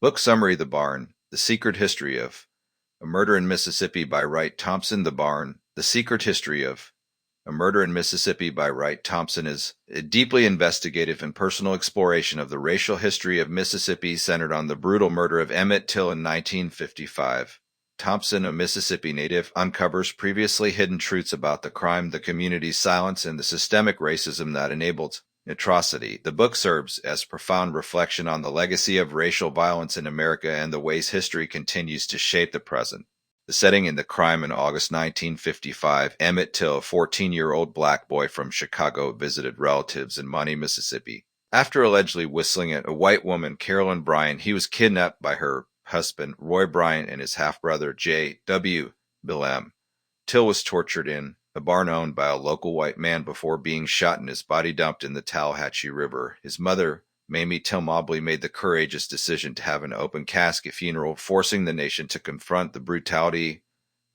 Book summary: The Barn, The Secret History of a Murder in Mississippi by Wright Thompson. The Barn, The Secret History of a Murder in Mississippi by Wright Thompson is a deeply investigative and personal exploration of the racial history of Mississippi centered on the brutal murder of Emmett Till in 1955. Thompson, a Mississippi native, uncovers previously hidden truths about the crime, the community's silence, and the systemic racism that enabled atrocity. The book serves as profound reflection on the legacy of racial violence in America and the ways history continues to shape the present. The setting in the crime in August 1955, Emmett Till, a 14-year-old black boy from Chicago, visited relatives in Money, Mississippi. After allegedly whistling at a white woman, Carolyn Bryant, he was kidnapped by her husband, Roy Bryant, and his half-brother, J. W. Bilem. Till was tortured in a barn owned by a local white man before being shot and his body dumped in the Tallahatchie River. His mother, Mamie Till Mobley, made the courageous decision to have an open casket funeral, forcing the nation to confront the brutality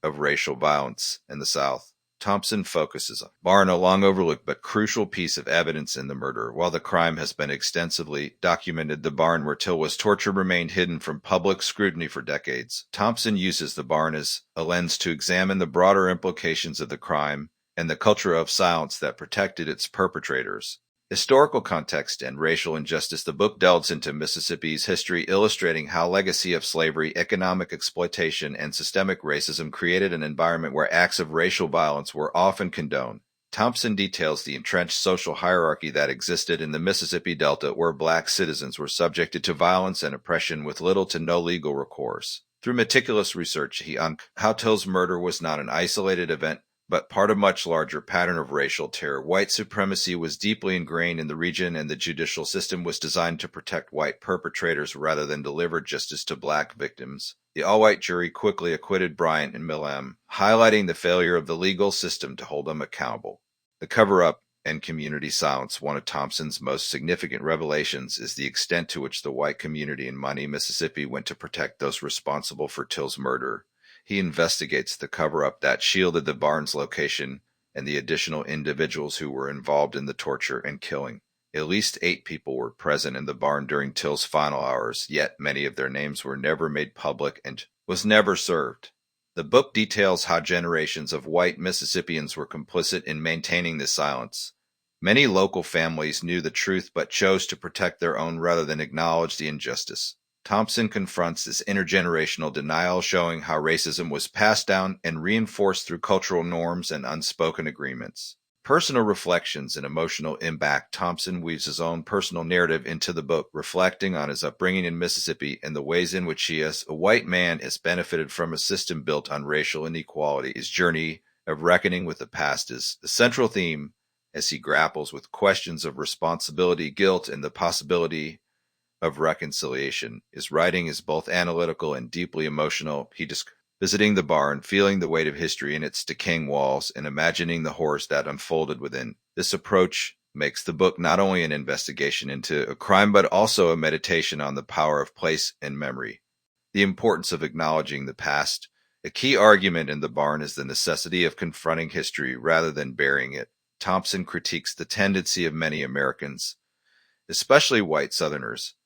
of racial violence in the South. Thompson focuses on barn, a long overlooked but crucial piece of evidence in the murder. While the crime has been extensively documented, the barn where Till was tortured remained hidden from public scrutiny for decades. Thompson uses the barn as a lens to examine the broader implications of the crime and the culture of silence that protected its perpetrators. Historical context and racial injustice. The book delves into Mississippi's history, illustrating how legacy of slavery, economic exploitation, and systemic racism created an environment where acts of racial violence were often condoned. Thompson details the entrenched social hierarchy that existed in the Mississippi Delta, where black citizens were subjected to violence and oppression with little to no legal recourse. Through meticulous research, he uncovered how Till's murder was not an isolated event, but part of a much larger pattern of racial terror. White supremacy was deeply ingrained in the region, and the judicial system was designed to protect white perpetrators rather than deliver justice to black victims. The all-white jury quickly acquitted Bryant and Millham, highlighting the failure of the legal system to hold them accountable. The cover-up and community silence. One of Thompson's most significant revelations is the extent to which the white community in Money, Mississippi went to protect those responsible for Till's murder. He investigates the cover-up that shielded the barn's location and the additional individuals who were involved in the torture and killing. At least 8 people were present in the barn during Till's final hours, yet many of their names were never made public and was never served. The book details how generations of white Mississippians were complicit in maintaining the silence. Many local families knew the truth but chose to protect their own rather than acknowledge the injustice. Thompson confronts this intergenerational denial, showing how racism was passed down and reinforced through cultural norms and unspoken agreements. Personal reflections and emotional impact. Thompson weaves his own personal narrative into the book, reflecting on his upbringing in Mississippi and the ways in which he, as a white man, has benefited from a system built on racial inequality. His journey of reckoning with the past is the central theme as he grapples with questions of responsibility, guilt, and the possibility of reconciliation. His writing is both analytical and deeply emotional. He visiting the barn, feeling the weight of history in its decaying walls, and imagining the horrors that unfolded within. This approach makes the book not only an investigation into a crime, but also a meditation on the power of place and memory. The importance of acknowledging the past. A key argument in the barn is the necessity of confronting history rather than burying it. Thompson critiques the tendency of many Americans, especially white Southerners,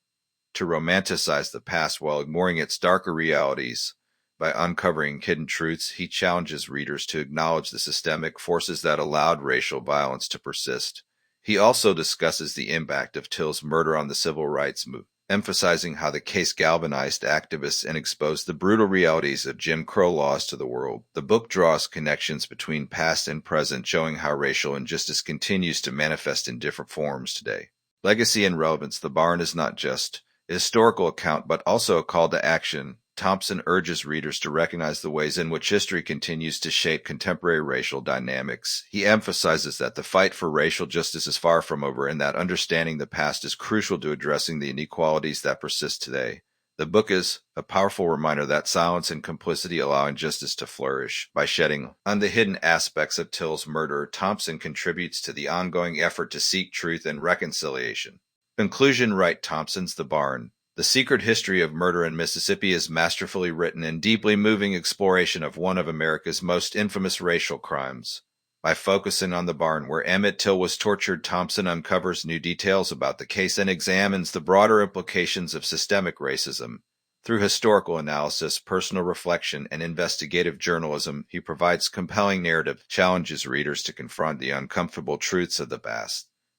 to romanticize the past while ignoring its darker realities. By uncovering hidden truths, he challenges readers to acknowledge the systemic forces that allowed racial violence to persist. He also discusses the impact of Till's murder on the civil rights movement, emphasizing how the case galvanized activists and exposed the brutal realities of Jim Crow laws to the world. The book draws connections between past and present, showing how racial injustice continues to manifest in different forms today. Legacy and relevance. The barn is not just a historical account, but also a call to action. Thompson urges readers to recognize the ways in which history continues to shape contemporary racial dynamics. He emphasizes that the fight for racial justice is far from over, and that understanding the past is crucial to addressing the inequalities that persist today. The book is a powerful reminder that silence and complicity allow injustice to flourish. By shedding on the hidden aspects of Till's murder, Thompson contributes to the ongoing effort to seek truth and reconciliation. Conclusion. Wright Thompson's The Barn, The Secret History of Murder in Mississippi is masterfully written and deeply moving exploration of one of America's most infamous racial crimes. By focusing on the barn where Emmett Till was tortured, Thompson uncovers new details about the case and examines the broader implications of systemic racism. Through historical analysis, personal reflection, and investigative journalism, he provides compelling narrative, challenges readers to confront the uncomfortable truths of the past.